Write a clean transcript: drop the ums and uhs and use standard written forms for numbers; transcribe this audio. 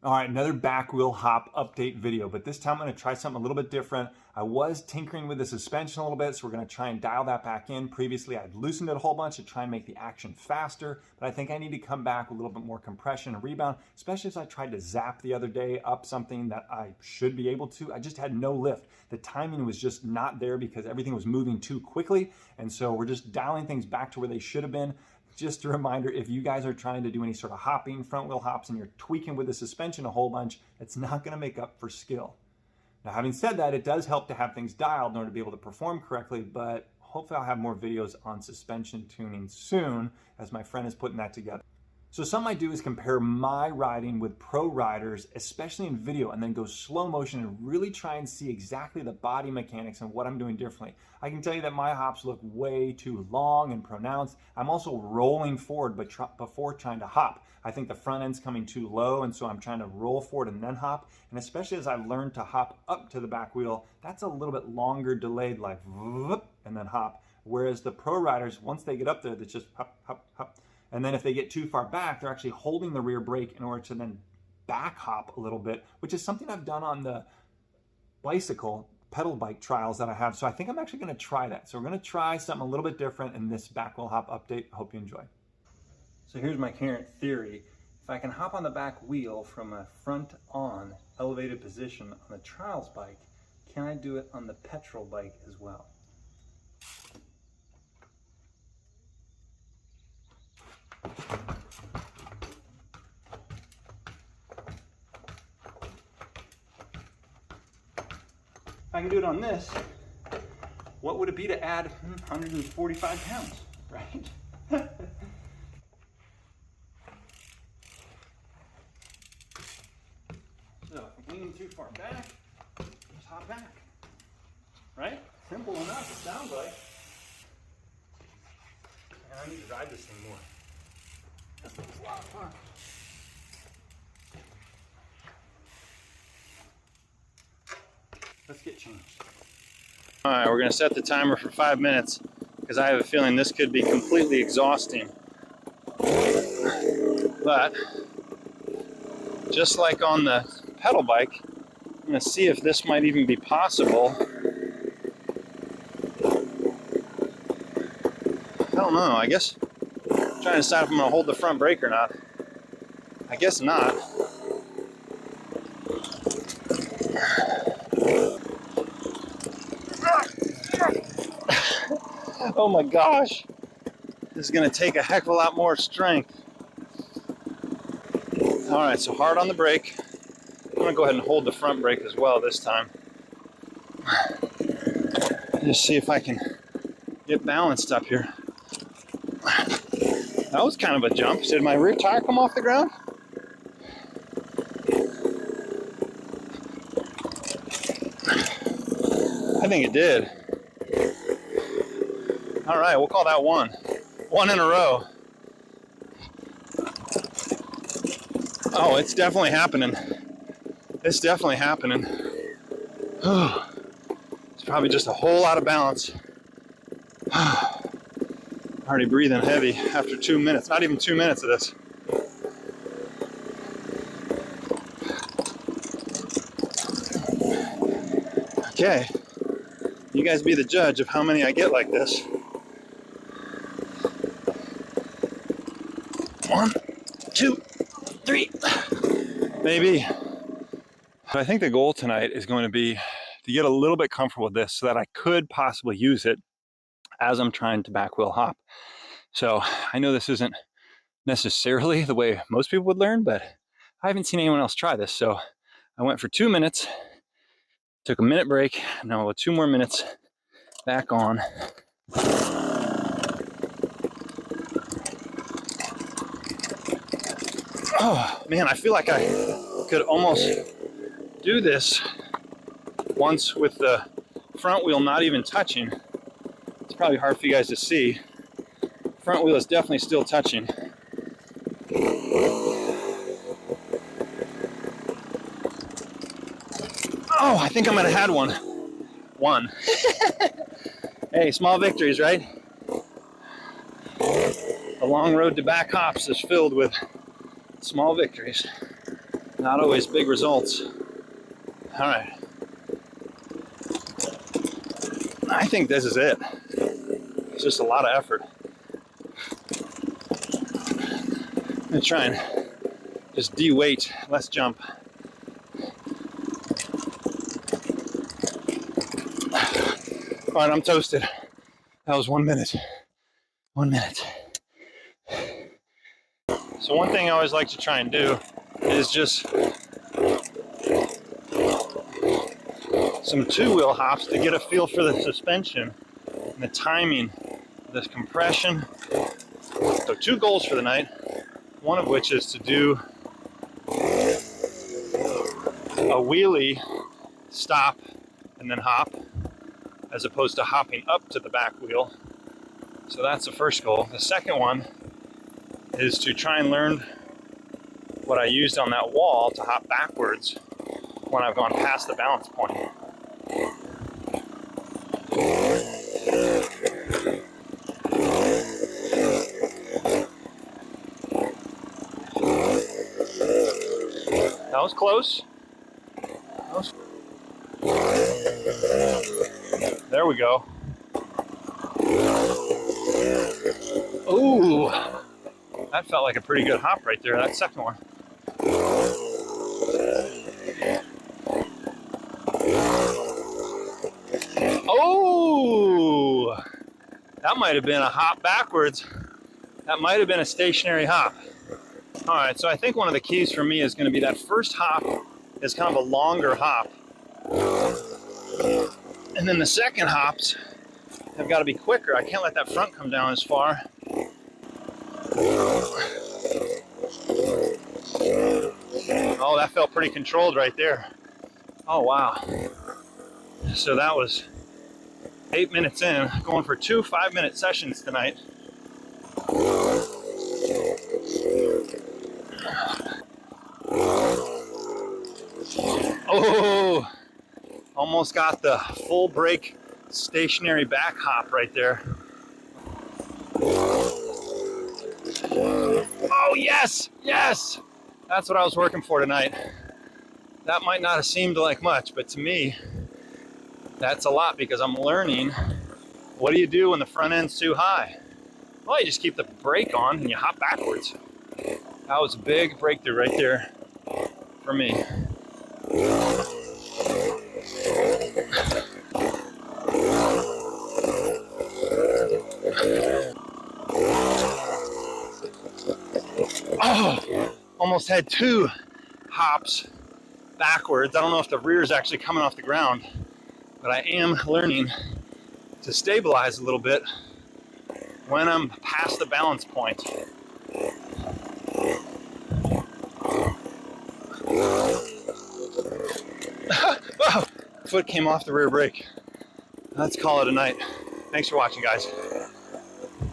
All right, another back wheel hop update video, but this time I'm going to try something a little bit different. I was tinkering with the suspension a little bit, so we're going to try and dial that back in. Previously, I'd loosened it a whole bunch to try and make the action faster, but I think I need to come back with a little bit more compression and rebound, especially as I tried to zap the other day up something that I should be able to. I just had no lift. The timing was just not there because everything was moving too quickly, and so we're just dialing things back to where they should have been. Just a reminder, if you guys are trying to do any sort of hopping, front wheel hops, and you're tweaking with the suspension a whole bunch, it's not going to make up for skill. Now, having said that, it does help to have things dialed in order to be able to perform correctly, but hopefully I'll have more videos on suspension tuning soon as my friend is putting that together. So something I do is compare my riding with pro riders, especially in video, and then go slow motion and really try and see exactly the body mechanics and what I'm doing differently. I can tell you that my hops look way too long and pronounced. I'm also rolling forward before trying to hop. I think the front end's coming too low, and so I'm trying to roll forward and then hop. And especially as I've learned to hop up to the back wheel, that's a little bit longer delayed, like whoop, and then hop. Whereas the pro riders, once they get up there, it's just hop, hop, hop. And then if they get too far back, they're actually holding the rear brake in order to then back hop a little bit, which is something I've done on the bicycle pedal bike trials that I have. So I think I'm actually going to try that. So we're going to try something a little bit different in this back wheel hop update. Hope you enjoy. So here's my current theory. If I can hop on the back wheel from a front on elevated position on the trials bike, can I do it on the petrol bike as well? If I can do it on this, what would it be to add 145 pounds, right? So if I'm leaning too far back, just hop back, right? Simple enough, it sounds like. And I need to ride this thing more. This thing's a lot of fun. Let's get changed. All right, we're gonna set the timer for 5 minutes because I have a feeling this could be completely exhausting. But just like on the pedal bike, I'm gonna see if this might even be possible. I don't know, I guess I'm trying to decide if I'm gonna hold the front brake or not. I guess not. Oh my gosh, this is gonna take a heck of a lot more strength. All right, so hard on the brake. I'm gonna go ahead and hold the front brake as well this time. Just see if I can get balanced up here. That was kind of a jump. Did my rear tire come off the ground? I think it did. All right, we'll call that one. One in a row. Oh, it's definitely happening. It's definitely happening. It's probably just a whole lot of balance. Already breathing heavy after 2 minutes. Not even 2 minutes of this. Okay, you guys be the judge of how many I get like this. 1, 2, 3, maybe. But I think the goal tonight is going to be to get a little bit comfortable with this so that I could possibly use it as I'm trying to back wheel hop. So I know this isn't necessarily the way most people would learn, but I haven't seen anyone else try this. So I went for 2 minutes, took a minute break, now with 2 more minutes back on. Oh man, I feel like I could almost do this once with the front wheel not even touching. It's probably hard for you guys to see. Front wheel is definitely still touching. Oh, I think I might have had one. One. Hey, small victories, right? The long road to back hops is filled with small victories. Not always big results. All right. I think this is it. It's just a lot of effort. I'm gonna try and just de-weight, less jump. All right, I'm toasted. That was 1 minute. 1 minute. So one thing I always like to try and do is just some two-wheel hops to get a feel for the suspension and the timing, the compression. So 2 goals for the night, one of which is to do a wheelie, stop, and then hop, as opposed to hopping up to the back wheel. So that's the first goal. The second one is to try and learn what I used on that wall to hop backwards when I've gone past the balance point. That was close. There we go. Ooh, that felt like a pretty good hop right there, that second one. Oh, that might have been a hop backwards. That might have been a stationary hop. All right, so I think one of the keys for me is going to be that first hop is kind of a longer hop. And then the second hops have got to be quicker. I can't let that front come down as far. Oh, that felt pretty controlled right there. Oh, wow. So that was 8 minutes in, going for 2 5-minute sessions tonight. Oh, almost got the full brake stationary back hop right there. Oh, yes, yes. That's what I was working for tonight. That might not have seemed like much, but to me, that's a lot because I'm learning what do you do when the front end's too high? Well, you just keep the brake on and you hop backwards. That was a big breakthrough right there for me. Oh, almost had 2 hops backwards. I don't know if the rear is actually coming off the ground, but I am learning to stabilize a little bit when I'm past the balance point. Oh, foot came off the rear brake. Let's call it a night. Thanks for watching, guys.